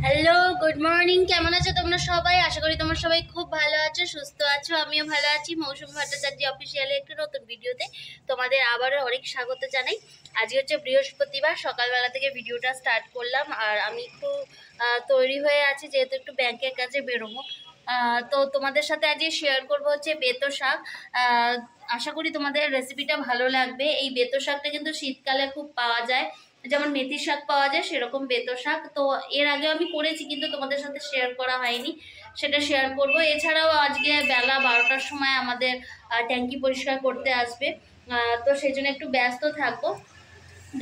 Hello, good morning. কেমন আছো তোমরা সবাই? আশা করি তোমরা সবাই খুব ভালো আছো, সুস্থ আছো। আমিও ভালো আছি। মৌসুমী ভট্টাচার্য অফিসিয়ালে একটি নতুন ভিডিওতে তোমাদের আবারও অনেক স্বাগত জানাই। আজকে হচ্ছে বৃহস্পতিবার, সকালবেলা থেকে ভিডিওটা স্টার্ট করলাম। আর আমি একটু তৈরি হয়ে আছি, যেহেতু একটু ব্যাংকের কাজে বেরোবো। তো তোমাদের সাথে আজকে শেয়ার করবো হচ্ছে বেতো শাক। আশা করি তোমাদের রেসিপিটা ভালো লাগবে। এই বেতো শাকটা কিন্তু শীতকালে খুব পাওয়া যায়, যেমন মেথি শাক পাওয়া যায় সেরকম বেতো শাক। তো এর আগে আমি করেছি, কিন্তু তোমাদের সাথে শেয়ার করা হয়নি, সেটা শেয়ার করব। এছাড়াও আজকে বেলা 12টার সময় আমাদের ট্যাঙ্কি পরিষ্কার করতে আসবে, তো সেই জন্য একটু ব্যস্ত থাকবো।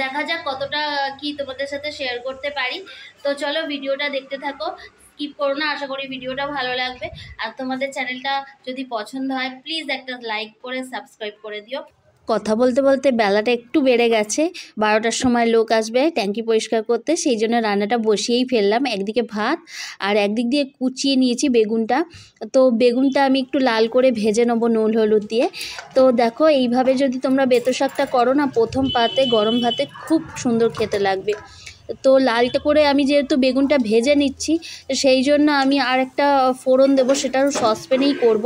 দেখা যাক কতটা কি তোমাদের সাথে শেয়ার করতে পারি। তো চলো ভিডিওটা দেখতে থাকো, স্কিপ করো না। আশা করি ভিডিওটা ভালো লাগবে। আর তোমাদের চ্যানেলটা যদি পছন্দ হয় প্লিজ একটা লাইক করে সাবস্ক্রাইব করে দিও। কথা বলতে বলতে বেলাটা একটু বেড়ে গেছে, 12টার সময় লোক আসবে ট্যাঙ্কি পরিষ্কার করতে, সেই জন্য রান্নাটা বসিয়েই ফেললাম। একদিকে ভাত আর একদিক দিয়ে কুচিয়ে নিয়েছি বেগুনটা। তো বেগুনটা আমি একটু লাল করে ভেজে নেবো নুন হলুদ দিয়ে। তো দেখো, এইভাবে যদি তোমরা বেতো শাকটা করো না, প্রথম পাতে গরম ভাতে খুব সুন্দর খেতে লাগবে। তো লালটা করে আমি যেহেতু বেগুনটা ভেজে নিচ্ছি, সেই জন্য আমি আর একটা ফোড়ন দেবো, সেটাও সসপ্যানেই করব।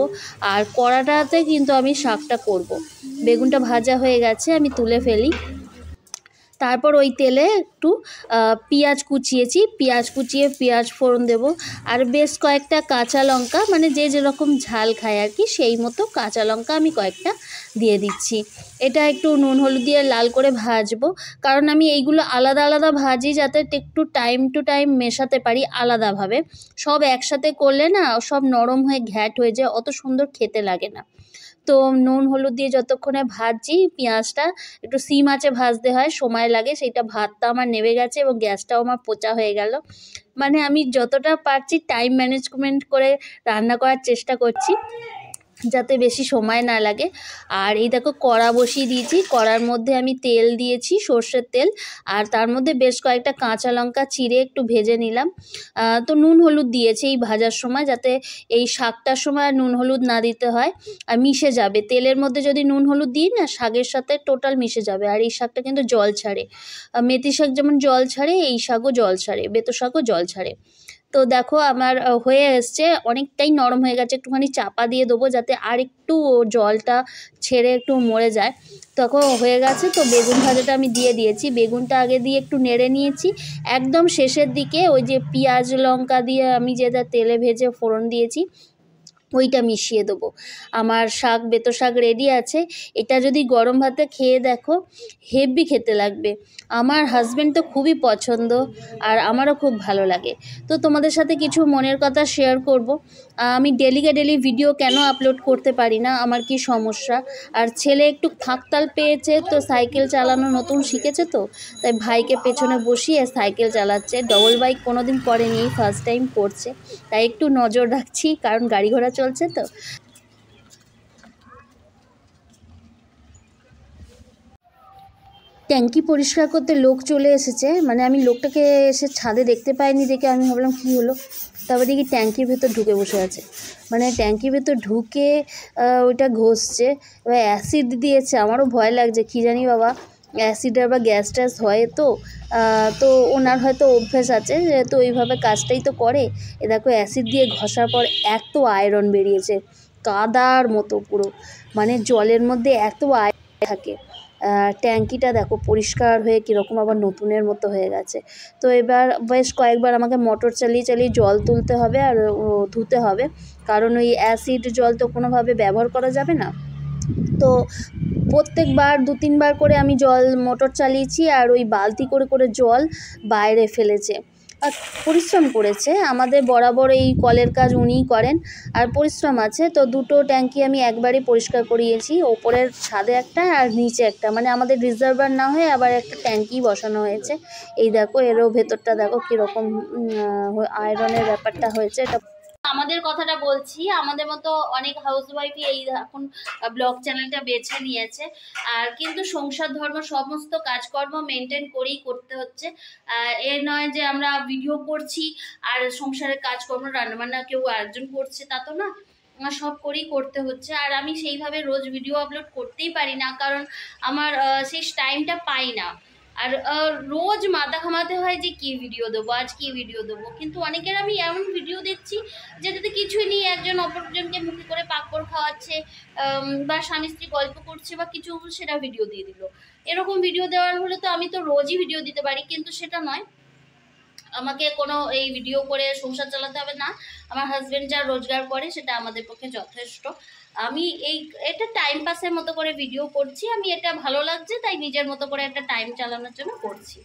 আর কড়াটাতে কিন্তু আমি শাকটা করব। বেগুনটা ভাজা হয়ে গেছে, আমি তুলে ফেলি। তারপর ওই তেলে একটু পেঁয়াজ কুচিয়েছি, পেঁয়াজ কুচিয়ে পেঁয়াজ ফোড়ন দেব। আর বেশ কয়েকটা কাঁচা লঙ্কা, মানে যে যেরকম ঝাল খায় আর কি, সেই মতো কাঁচা লঙ্কা আমি কয়েকটা দিয়ে দিচ্ছি। এটা একটু নুন হলুদ দিয়ে লাল করে ভাজবো, কারণ আমি এইগুলো আলাদা আলাদা ভাজি, যাতে একটু টাইম টু টাইম মেশাতে পারি আলাদাভাবে। সব একসাথে করলে না সব নরম হয়ে ঘ্যাট হয়ে যায়, অত সুন্দর খেতে লাগে না। তো নুন হলুদ দিয়ে যতক্ষণে ভাজছি পেঁয়াজটা, একটু সিম আঁচে ভাজতে হয়, সময় লাগে। সেইটা ভাতটা আমার নেমে গেছে এবং গ্যাসটাও আমার পোঁচা হয়ে গেল। মানে আমি যতটা পারছি টাইম ম্যানেজমেন্ট করে রান্না করার চেষ্টা করছি, যাতে বেশি সময় না লাগে। আর এই দেখো কড়া বসিয়ে দিয়েছি, কড়ার মধ্যে আমি তেল দিয়েছি, সর্ষের তেল। আর তার মধ্যে বেশ কয়েকটা কাঁচা লঙ্কা চিড়ে একটু ভেজে নিলাম। তো নুন হলুদ দিয়েছি এই ভাজার সময়, যাতে এই শাকটার সময় আর নুন হলুদ না দিতে হয়, আর মিশে যাবে। তেলের মধ্যে যদি নুন হলুদ দিই না, শাকের সাথে টোটাল মিশে যাবে। আর এই শাকটা কিন্তু জল ছাড়ে, মেথি শাক যেমন জল ছাড়ে, এই শাকও জল ছাড়ে, বেতো শাকও জল ছাড়ে। তো দেখো আমার হয়ে এসছে, অনেকটাই নরম হয়ে গেছে। একটুখানি চাপা দিয়ে দেবো, যাতে আর একটু জলটা ছেড়ে একটু মরে যায়। তখন হয়ে গেছে। তো বেগুন ভাজাটা আমি দিয়ে দিয়েছি, বেগুনটা আগে দিয়ে একটু নেড়ে নিয়েছি। একদম শেষের দিকে ওই যে পেঁয়াজ লঙ্কা দিয়ে আমি যেটা তেলে ভেজে ফোড়ন দিয়েছি, ওইটা মিশিয়ে দেবো। আমার শাক, বেতো শাক রেডি আছে। এটা যদি গরম ভাতে খেয়ে দেখো, হেভি খেতে লাগবে। আমার হাজব্যান্ড তো খুবই পছন্দ, আর আমারও খুব ভালো লাগে। তো তোমাদের সাথে কিছু মনের কথা শেয়ার করব। আমি ডেলি ভিডিও কেন আপলোড করতে পারি না, আমার কি সমস্যা। আর ছেলে একটু থাকতাল পেয়েছে, তো সাইকেল চালানো নতুন শিখেছে, তো তাই ভাইকে পেছনে বসিয়ে সাইকেল চালাচ্ছে। ডবল বাইক কোনোদিন করেনি, ফার্স্ট টাইম করছে। তাই একটু নজর রাখছি, কারণ গাড়ি ঘোড়া চলছে তো। ট্যাঙ্কি পরিষ্কার করতে লোক চলে এসেছে, মানে আমি লোকটাকে এসে ছাদে দেখতে পাইনি, দেখে আমি ভাবলাম কী হলো। তারপর দেখি ট্যাঙ্কির ভেতর ঢুকে বসে আছে, মানে ট্যাঙ্কির ভেতর ঢুকে ওইটা ঘষছে। এবার অ্যাসিড দিয়েছে, আমারও ভয় লাগছে, কী জানি বাবা, অ্যাসিডের বা গ্যাস ট্যাস হয় তো। তো ওনার হয়তো অভ্যেস আছে, যেহেতু ওইভাবে কাজটাই তো করে। এ দেখো অ্যাসিড দিয়ে ঘষার পর এত আয়রন বেরিয়েছে, কাদার মতো পুরো, মানে জলের মধ্যে এত আয়রন থাকে। ট্যাঙ্কিটা দেখো পরিষ্কার হয়ে কীরকম আবার নতুনের মতো হয়ে গেছে। তো এবার বেশ কয়েকবার আমাকে মোটর চালিয়ে চালিয়ে জল তুলতে হবে আর ধুতে হবে, কারণ ওই অ্যাসিড জল তো কোনোভাবে ব্যবহার করা যাবে না। তো প্রত্যেকবার 2-3 বার করে আমি জল মোটর চালিয়েছি, আর ওই বালতি করে করে জল বাইরে ফেলেছে। আর পরিশ্রম করেছে, আমাদের বরাবর এই কলের কাজ উনিই করেন, আর পরিশ্রম আছে। তো দুটো ট্যাঙ্কি আমি একবারই পরিষ্কার করিয়েছি, ওপরের ছাদে একটা আর নিচে একটা, মানে আমাদের রিজার্ভার না হয়ে আবার একটা ট্যাঙ্কি বসানো হয়েছে। এই দেখো এরও ভেতরটা দেখো কীরকম আয়রনের ব্যাপারটা হয়েছে। এটা আমাদের কথাটা বলছি, আমাদের মতো অনেক হাউসওয়াইফই এই এখন ব্লগ চ্যানেলটা বেছে নিয়েছে। আর কিন্তু সংসার ধর্ম সমস্ত কাজকর্ম মেনটেন করেই করতে হচ্ছে। এ নয় যে আমরা ভিডিও করছি আর সংসারের কাজকর্ম রান্নাবান্না কেউ আয়োজন করছে, তা তো না। সব করেই করতে হচ্ছে। আর আমি সেইভাবে রোজ ভিডিও আপলোড করতেই পারি না, কারণ আমার সেই টাইমটা পাই না। আর রোজ মাথা ঘামাতে হয় যে কি ভিডিও দেবো, আজ কি ভিডিও দেবো। কিন্তু অনেকের আমি এমন ভিডিও দেখছি যেটাতে কিছুই নেই, একজন অপরজনকে মুখে করে পাঁপড় খাওয়াচ্ছে বা স্বামী স্ত্রী গল্প করছে বা কিছু, সেটা ভিডিও দিয়ে দিল। এরকম ভিডিও দেওয়ার হলে তো আমি তো রোজই ভিডিও দিতে পারি, কিন্তু সেটা নয়। আমাকে কোনো এই ভিডিও করে সংসার চালাতে হবে না। আমার হাজবেন্ড যা রোজগার করে সেটা আমাদের পক্ষে যথেষ্ট। আমি এটা টাইম পাসের মতো করে ভিডিও করছি, আমি এটা ভালো লাগছে তাই নিজের মতো করে একটা টাইম চালানোর জন্য করছি।